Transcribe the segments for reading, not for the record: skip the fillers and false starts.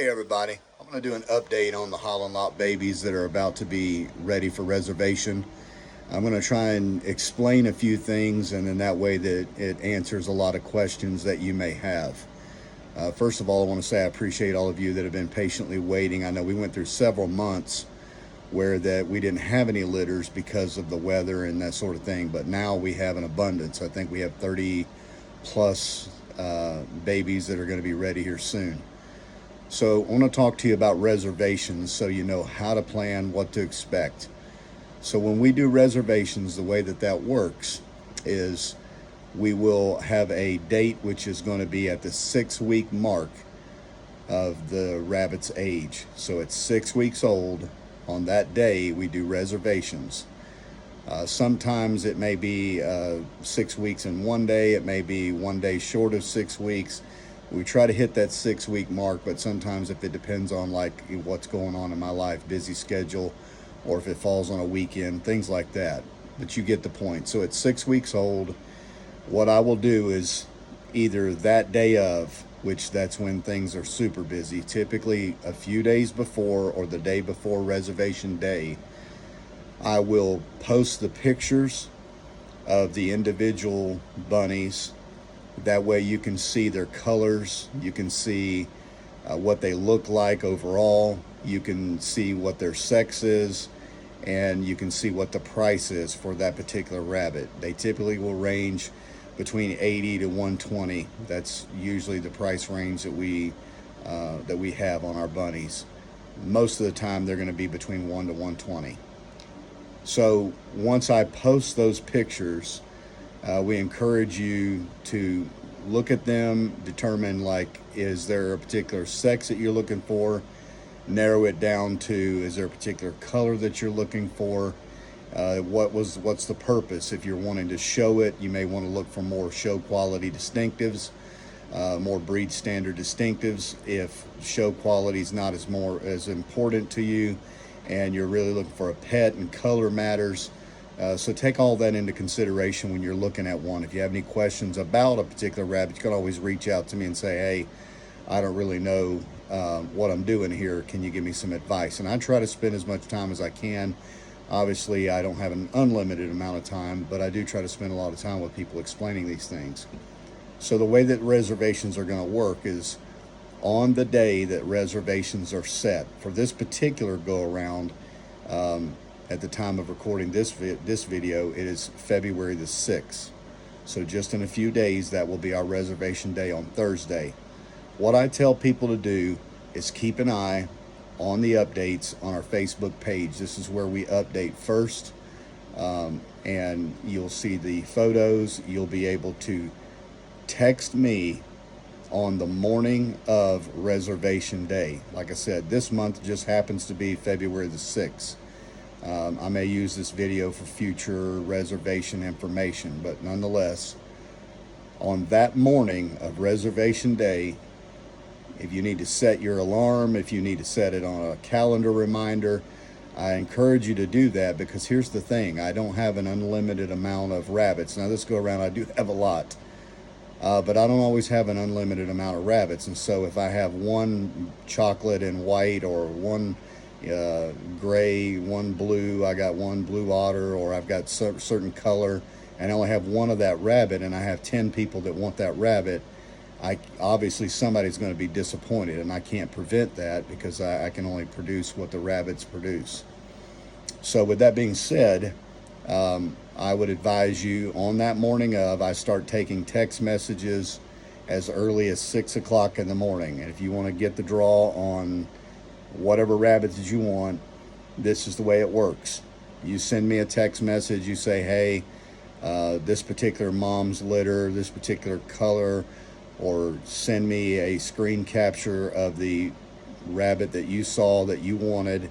Hey everybody, I'm going to do an update on the Holland Lot babies that are about to be ready for reservation. I'm going to try and explain a few things, and in that way that it answers a lot of questions that you may have. First of all, I want to say I appreciate all of you that have been patiently waiting. I know we went through several months where that we didn't have any litters because of the weather and that sort of thing, but now we have an abundance. I think we have 30 plus babies that are going to be ready here soon. So I want to talk to you about reservations so you know how to plan, what to expect. So when we do reservations, the way that that works is we will have a date which is going to be at the 6-week mark of the rabbit's age. So it's 6 weeks old. On that day, we do reservations. Sometimes it may be 6 weeks in one day. It may be one day short of 6 weeks. We try to hit that 6-week mark, but sometimes if it depends on like what's going on in my life, busy schedule, or if it falls on a weekend, things like that. But you get the point. So it's 6 weeks old. What I will do is either that day of, which that's when things are super busy, typically a few days before or the day before reservation day, I will post the pictures of the individual bunnies. That way you can see their colors, you can see what they look like overall, you can see what their sex is, and you can see what the price is for that particular rabbit. They typically will range between 80 to 120. That's usually the price range that we have on our bunnies. Most of the time they're going to be between 1 to 120. So once I post those pictures, we encourage you to look at them, determine like, is there a particular sex that you're looking for? Narrow it down to, is there a particular color that you're looking for? What's the purpose? If you're wanting to show it, you may want to look for more show quality distinctives, more breed standard distinctives. If show quality is not as important to you, and you're really looking for a pet and color matters. So take all that into consideration when you're looking at one. If you have any questions about a particular rabbit, you can always reach out to me and say, hey, I don't really know what I'm doing here. Can you give me some advice? And I try to spend as much time as I can. Obviously, I don't have an unlimited amount of time, but I do try to spend a lot of time with people explaining these things. So the way that reservations are going to work is on the day that reservations are set. For this particular go-around, at the time of recording this video, it is February the 6th. So just in a few days, that will be our reservation day on Thursday. What I tell people to do is keep an eye on the updates on our Facebook page. This is where we update first, and you'll see the photos. You'll be able to text me on the morning of reservation day. Like I said, this month just happens to be February the 6th. I may use this video for future reservation information, but nonetheless, on that morning of reservation day, if you need to set your alarm, if you need to set it on a calendar reminder, I encourage you to do that, because here's the thing. I don't have an unlimited amount of rabbits. Now this go around, I do have a lot, but I don't always have an unlimited amount of rabbits. And so if I have one chocolate and white, or one gray, one blue, I got one blue otter, or I've got certain color, and I only have one of that rabbit, and I have 10 people that want that rabbit, obviously somebody's going to be disappointed, and I can't prevent that, because I can only produce what the rabbits produce. So with that being said, I would advise you on that morning of, I start taking text messages as early as 6 o'clock in the morning. And if you want to get the draw on whatever rabbits that you want, this is the way it works. You send me a text message, you say, hey, this particular mom's litter, this particular color, or send me a screen capture of the rabbit that you saw that you wanted.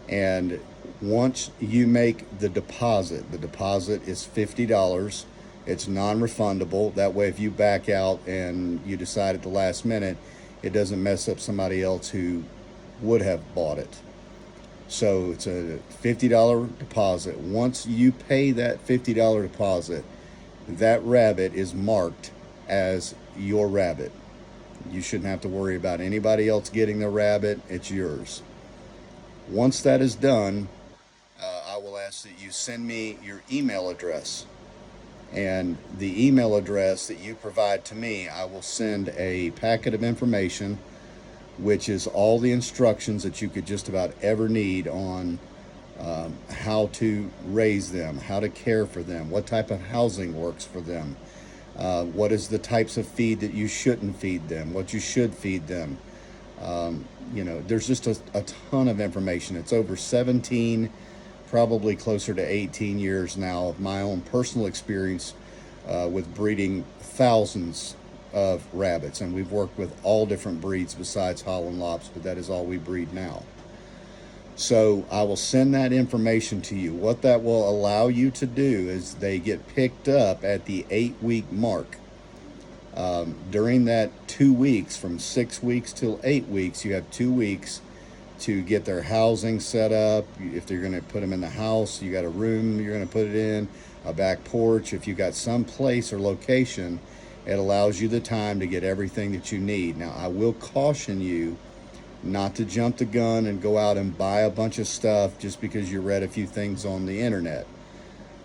And once you make the deposit is $50. It's non-refundable. That way, if you back out and you decide at the last minute, it doesn't mess up somebody else who would have bought it. So it's a $50 deposit. Once you pay that $50 deposit, that rabbit is marked as your rabbit. You shouldn't have to worry about anybody else getting the rabbit. It's yours. Once that is done, I will ask that you send me your email address. And the email address that you provide to me, I will send a packet of information, which is all the instructions that you could just about ever need on how to raise them, how to care for them, what type of housing works for them, what is the types of feed that you shouldn't feed them, what you should feed them. There's just a ton of information. It's over 17, probably closer to 18 years now of my own personal experience with breeding thousands of rabbits. And we've worked with all different breeds besides Holland Lops, but that is all we breed now. So I will send that information to you. What that will allow you to do is they get picked up at the 8-week mark. During that 2 weeks, from 6 weeks till 8 weeks, you have 2 weeks to get their housing set up. If they're going to put them in the house, you got a room you're going to put it in, a back porch. If you got some place or location, it allows you the time to get everything that you need. Now, I will caution you not to jump the gun and go out and buy a bunch of stuff just because you read a few things on the internet.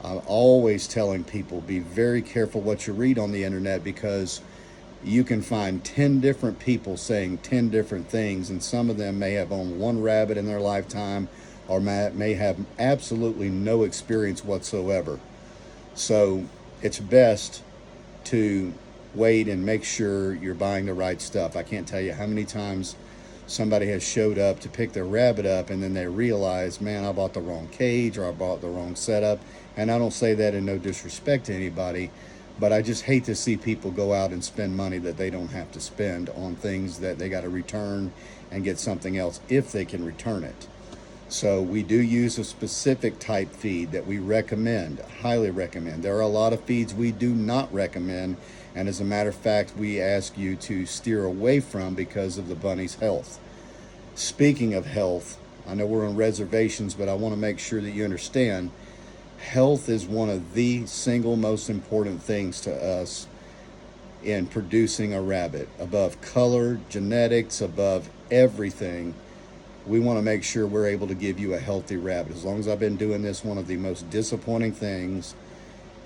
I'm always telling people, be very careful what you read on the internet, because you can find 10 different people saying 10 different things, and some of them may have owned one rabbit in their lifetime or may have absolutely no experience whatsoever. So it's best to wait and make sure you're buying the right stuff. I can't tell you how many times somebody has showed up to pick their rabbit up and then they realize, man, I bought the wrong cage or I bought the wrong setup. And I don't say that in no disrespect to anybody, but I just hate to see people go out and spend money that they don't have to spend on things that they got to return and get something else if they can return it. So we do use a specific type feed that we recommend, highly recommend. There are a lot of feeds we do not recommend, and as a matter of fact, we ask you to steer away from because of the bunny's health. Speaking of health, I know we're on reservations, but I want to make sure that you understand health is one of the single most important things to us in producing a rabbit. Above color, genetics, above everything, we want to make sure we're able to give you a healthy rabbit. As long as I've been doing this, one of the most disappointing things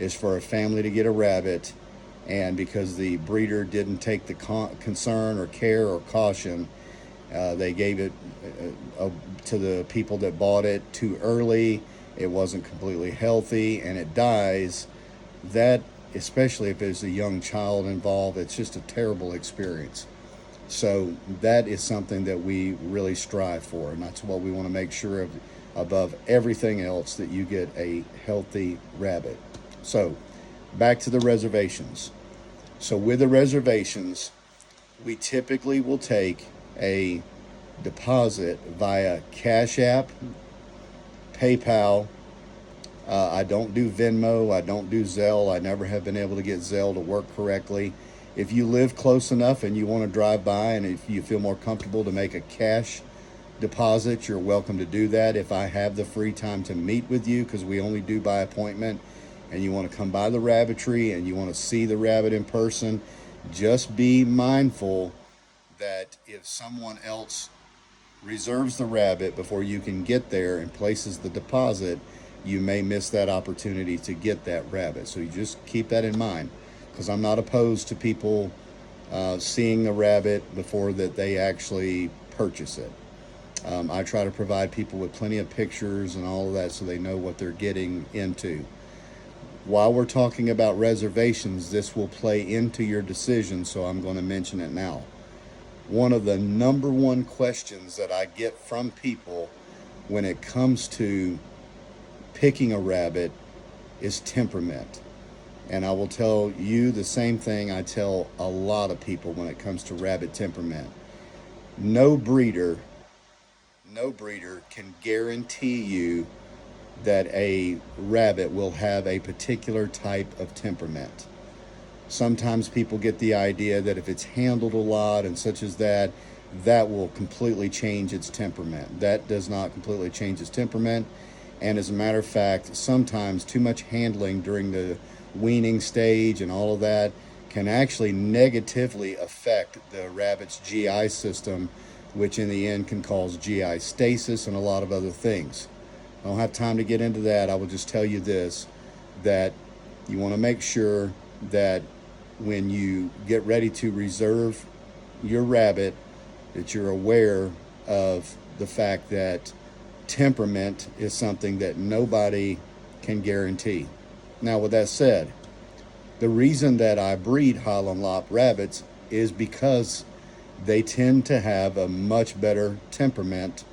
is for a family to get a rabbit, and because the breeder didn't take the concern or care or caution, they gave it to the people that bought it too early. It wasn't completely healthy and it dies. That, especially if there's a young child involved, it's just a terrible experience. So that is something that we really strive for, and that's what we want to make sure of above everything else, that you get a healthy rabbit. So back to the reservations. So with the reservations, we typically will take a deposit via Cash App, PayPal. I don't do Venmo. I don't do Zelle. I never have been able to get Zelle to work correctly. If you live close enough and you want to drive by, and if you feel more comfortable to make a cash deposit, you're welcome to do that. If I have the free time to meet with you, because we only do by appointment, and you want to come by the rabbitry and you want to see the rabbit in person, just be mindful that if someone else reserves the rabbit before you can get there and places the deposit, you may miss that opportunity to get that rabbit. So you just keep that in mind, because I'm not opposed to people seeing the rabbit before that they actually purchase it. I try to provide people with plenty of pictures and all of that so they know what they're getting into. While we're talking about reservations, this will play into your decision, so I'm going to mention it now. One of the number one questions that I get from people when it comes to picking a rabbit is temperament. And I will tell you the same thing I tell a lot of people when it comes to rabbit temperament. No breeder can guarantee you that a rabbit will have a particular type of temperament. Sometimes people get the idea that if it's handled a lot and such as that, that will completely change its temperament. That does not completely change its temperament. And as a matter of fact, sometimes too much handling during the weaning stage and all of that can actually negatively affect the rabbit's GI system, which in the end can cause GI stasis and a lot of other things. I don't have time to get into that. I will just tell you this, that you want to make sure that when you get ready to reserve your rabbit, that you're aware of the fact that temperament is something that nobody can guarantee. Now, with that said, the reason that I breed Holland Lop rabbits is because they tend to have a much better temperament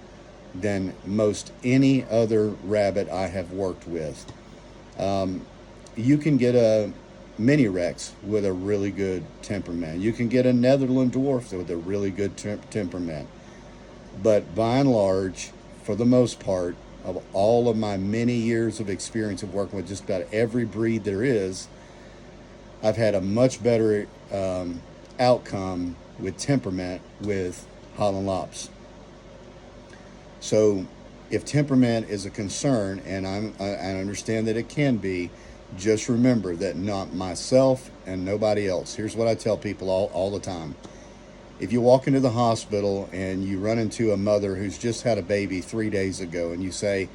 than most any other rabbit I have worked with. You can get a mini Rex with a really good temperament. You can get a Netherland dwarf with a really good temperament. But by and large, for the most part, of all of my many years of experience of working with just about every breed there is, I've had a much better outcome with temperament with Holland Lops. So if temperament is a concern, and I understand that it can be, just remember that not myself and nobody else. Here's what I tell people all the time. If you walk into the hospital and you run into a mother who's just had a baby 3 days ago and you say,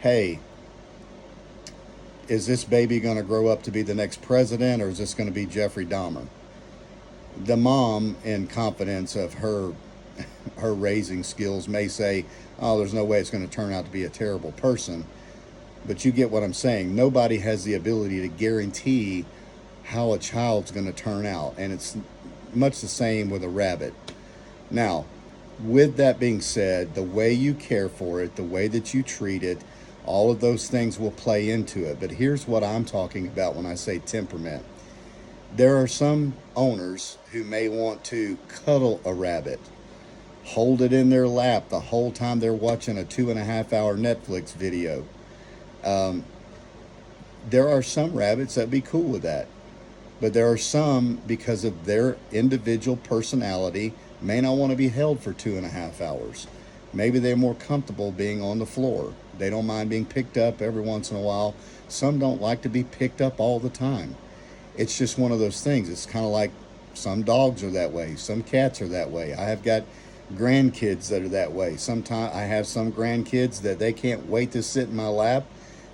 hey, is this baby going to grow up to be the next president, or is this going to be Jeffrey Dahmer? The mom, in confidence of her raising skills, may say, oh, there's no way it's going to turn out to be a terrible person. But you get what I'm saying. Nobody has the ability to guarantee how a child's going to turn out. And it's much the same with a rabbit. Now, with that being said, the way you care for it, the way that you treat it, all of those things will play into it. But here's what I'm talking about when I say temperament. There are some owners who may want to cuddle a rabbit, hold it in their lap the whole time they're watching a 2.5-hour Netflix video. There are some rabbits that'd be cool with that. But there are some, because of their individual personality, may not want to be held for 2.5 hours. Maybe they're more comfortable being on the floor. They don't mind being picked up every once in a while. Some don't like to be picked up all the time. It's just one of those things. It's kind of like some dogs are that way. Some cats are that way. I have got grandkids that are that way. Sometimes I have some grandkids that they can't wait to sit in my lap,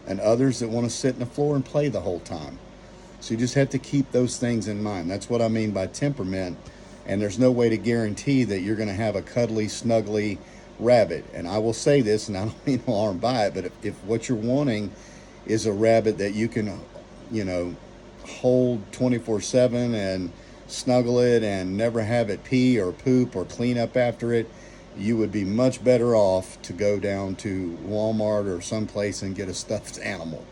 and others that want to sit on the floor and play the whole time. So you just have to keep those things in mind. That's what I mean by temperament. And there's no way to guarantee that you're going to have a cuddly, snuggly rabbit. And I will say this, and I don't mean no harm by it, but if what you're wanting is a rabbit that you can, hold 24/7 and snuggle it and never have it pee or poop or clean up after it, you would be much better off to go down to Walmart or someplace and get a stuffed animal.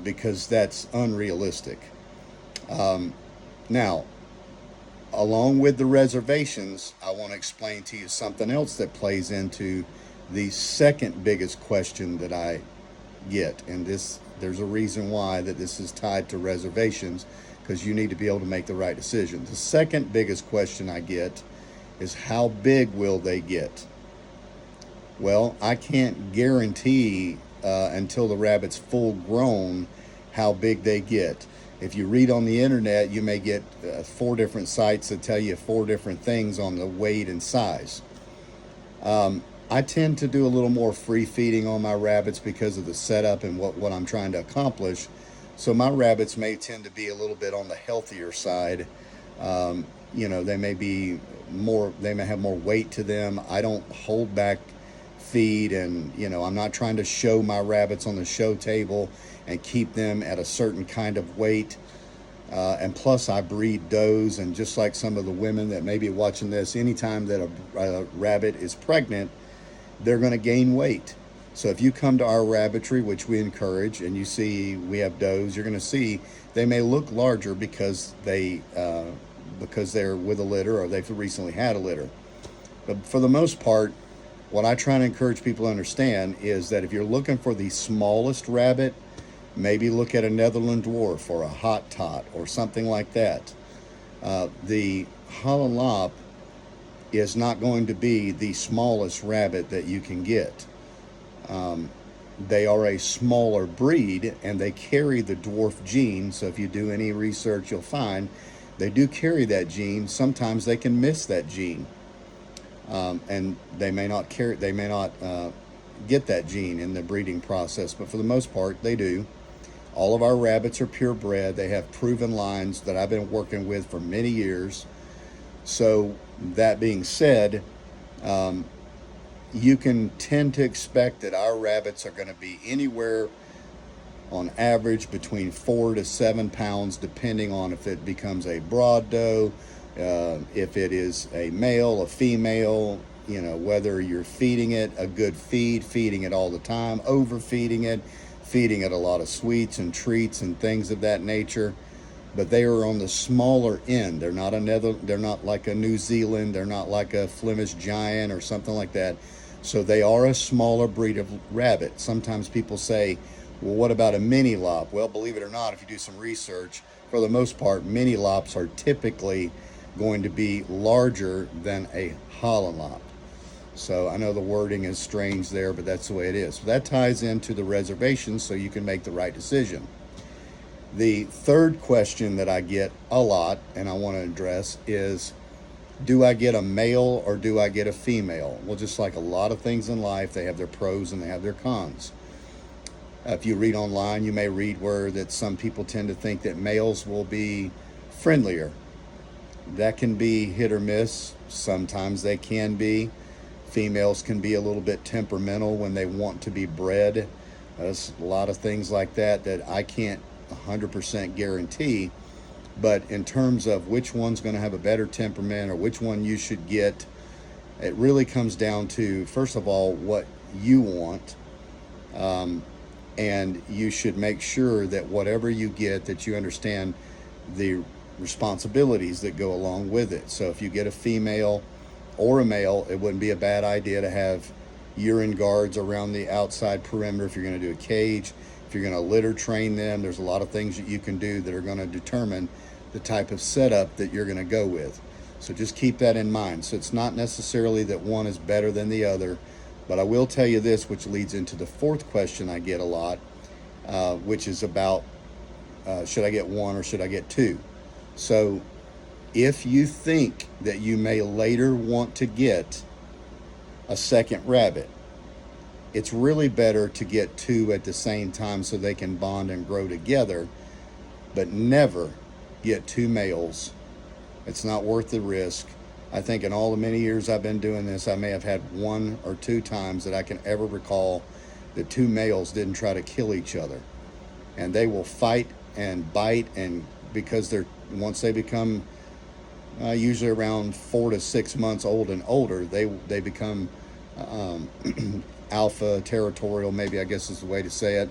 Because that's unrealistic. Now, along with the reservations, I want to explain to you something else that plays into the second biggest question that I get. And there's a reason why that this is tied to reservations, because you need to be able to make the right decision. The second biggest question I get is, how big will they get? Well, I can't guarantee until the rabbit's full grown how big they get. If you read on the internet, you may get 4 different sites that tell you 4 different things on the weight and size. I tend to do a little more free feeding on my rabbits because of the setup and what I'm trying to accomplish. So my rabbits may tend to be a little bit on the healthier side. They may have more weight to them. I don't hold back feed, and I'm not trying to show my rabbits on the show table and keep them at a certain kind of weight. And plus I breed does, and just like some of the women that may be watching this, anytime that a rabbit is pregnant, they're going to gain weight. So if you come to our rabbitry, which we encourage, and you see we have does, you're going to see they may look larger because they're with a litter, or they've recently had a litter. But for the most part, what I try to encourage people to understand is that if you're looking for the smallest rabbit, maybe look at a Netherland dwarf or a hot tot or something like that. The Holland Lop is not going to be the smallest rabbit that you can get. They are a smaller breed, and they carry the dwarf gene. So if you do any research, you'll find they do carry that gene. Sometimes they can miss that gene, and they may not carry, they may not get that gene in the breeding process, but for the most part, they do. All of our rabbits are purebred. They have proven lines that I've been working with for many years. So that being said, you can tend to expect that our rabbits are going to be anywhere on average between 4 to 7 pounds, depending on if it becomes a broad doe, if it is a male, a female, you know, whether you're feeding it a good feed, feeding it all the time, overfeeding it, feeding it a lot of sweets and treats and things of that nature. But they are on the smaller end. They're not they're not like a New Zealand, they're not like a Flemish Giant or something like that. So they are a smaller breed of rabbit. Sometimes people say, well, what about a mini lop? Well, believe it or not, if you do some research, for the most part, mini lops are typically going to be larger than a Holland lop. So I know the wording is strange there, but that's the way it is. So that ties into the reservation so you can make the right decision. The third question that I get a lot, and I want to address, is do I get a male or do I get a female? Well, just like a lot of things in life, they have their pros and they have their cons. If you read online, you may read where that some people tend to think that males will be friendlier. That can be hit or miss. Sometimes they can be. Females can be a little bit temperamental when they want to be bred. There's a lot of things like that that I can't 100% guarantee. But in terms of which one's going to have a better temperament or which one you should get, it really comes down to, first of all, what you want. And you should make sure that whatever you get, that you understand the responsibilities that go along with it. So if you get a female or a male, it wouldn't be a bad idea to have urine guards around the outside perimeter if you're going to do a cage. If you're going to litter train them, there's a lot of things that you can do that are going to determine the type of setup that you're going to go with. So just keep that in mind. So it's not necessarily that one is better than the other, but I will tell you this, which leads into the fourth question I get a lot, which is about should I get one or should I get two? So if you think that you may later want to get a second rabbit, it's really better to get two at the same time so they can bond and grow together, but never get two males. It's not worth the risk. I think in all the many years I've been doing this, I may have had 1 or 2 times that I can ever recall that two males didn't try to kill each other. And they will fight and bite, and because once they become usually around 4 to 6 months old and older, they become alpha territorial, maybe I guess is the way to say it.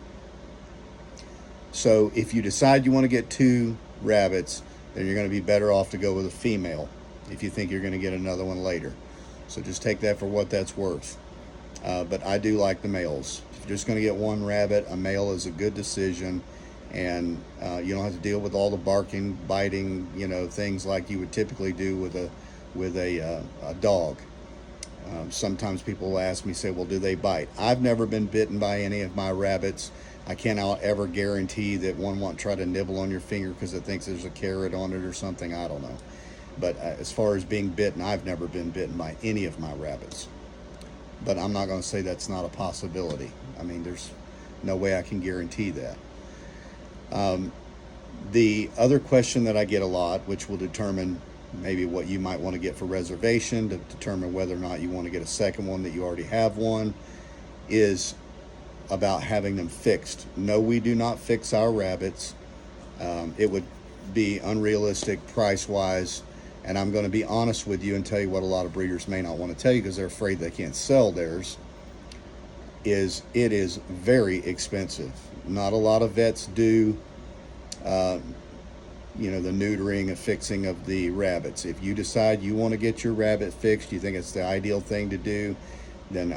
So if you decide you want to get two rabbits, then you're going to be better off to go with a female if you think you're going to get another one later. So just take that for what that's worth. But I do like the males. If you're just going to get one rabbit, a male is a good decision, and you don't have to deal with all the barking, biting, things like you would typically do with a dog. Sometimes people will ask me, say, well, do they bite? I've never been bitten by any of my rabbits. I cannot ever guarantee that one won't try to nibble on your finger because it thinks there's a carrot on it or something. I don't know. But as far as being bitten, I've never been bitten by any of my rabbits. But I'm not going to say that's not a possibility. I mean, there's no way I can guarantee that. The other question that I get a lot, which will determine maybe what you might want to get for reservation to determine whether or not you want to get a second one that you already have one, is about having them fixed. No, we do not fix our rabbits. It would be unrealistic price-wise, and I'm going to be honest with you and tell you what a lot of breeders may not want to tell you because they're afraid they can't sell theirs, is it is very expensive. Not a lot of vets do the neutering and fixing of the rabbits. If you decide you want to get your rabbit fixed, you think it's the ideal thing to do, then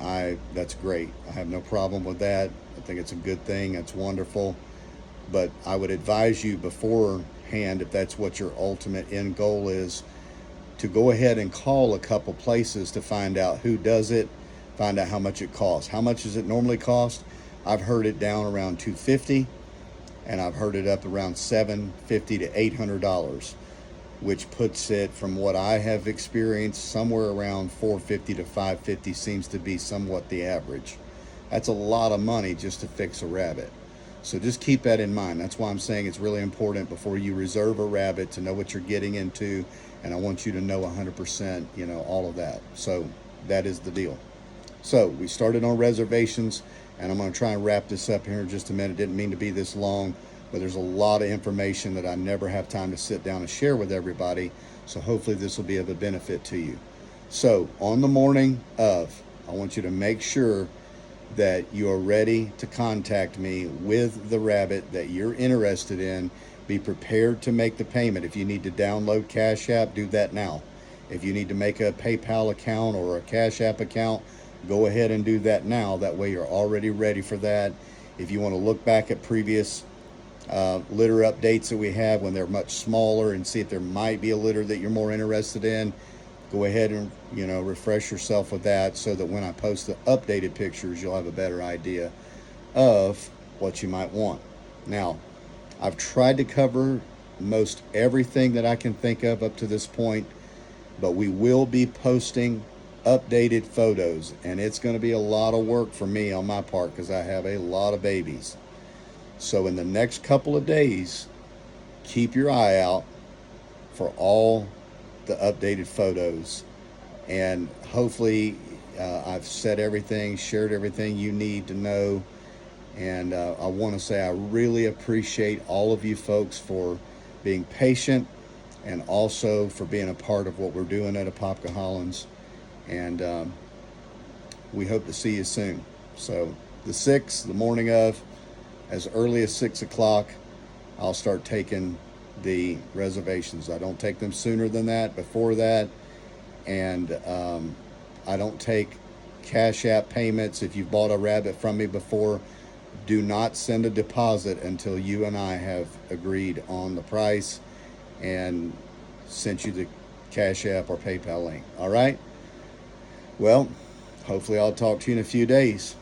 that's great. I have no problem with that. I think it's a good thing. It's wonderful. But I would advise you beforehand, if that's what your ultimate end goal is, to go ahead and call a couple places to find out who does it, find out how much it costs. How much does it normally cost? I've heard it down around $250, and I've heard it up around $750 to $800. which puts it, from what I have experienced, somewhere around 450 to 550 seems to be somewhat the average. That's a lot of money just to fix a rabbit. So just keep that in mind. That's why I'm saying it's really important before you reserve a rabbit to know what you're getting into, and I want you to know 100%, all of that. So that is the deal. So we started on reservations, and I'm going to try and wrap this up here in just a minute. Didn't mean to be this long, but there's a lot of information that I never have time to sit down and share with everybody. So hopefully this will be of a benefit to you. So on the morning of, I want you to make sure that you are ready to contact me with the rabbit that you're interested in. Be prepared to make the payment. If you need to download Cash App, do that now. If you need to make a PayPal account or a Cash App account, go ahead and do that now. That way you're already ready for that. If you want to look back at previous litter updates that we have when they're much smaller and see if there might be a litter that you're more interested in, go ahead and refresh yourself with that, so that when I post the updated pictures, you'll have a better idea of what you might want. Now, I've tried to cover most everything that I can think of up to this point, but we will be posting updated photos, and it's going to be a lot of work for me on my part because I have a lot of babies. So in the next couple of days, keep your eye out for all the updated photos, and hopefully I've said everything, shared everything you need to know. And I want to say I really appreciate all of you folks for being patient, and also for being a part of what we're doing at Apopka Hollins. And we hope to see you soon. So the 6th, the morning of, as early as 6 o'clock, I'll start taking the reservations. I don't take them sooner than that, before that. And I don't take Cash App payments. If you've bought a rabbit from me before, do not send a deposit until you and I have agreed on the price and sent you the Cash App or PayPal link. All right? Well, hopefully I'll talk to you in a few days.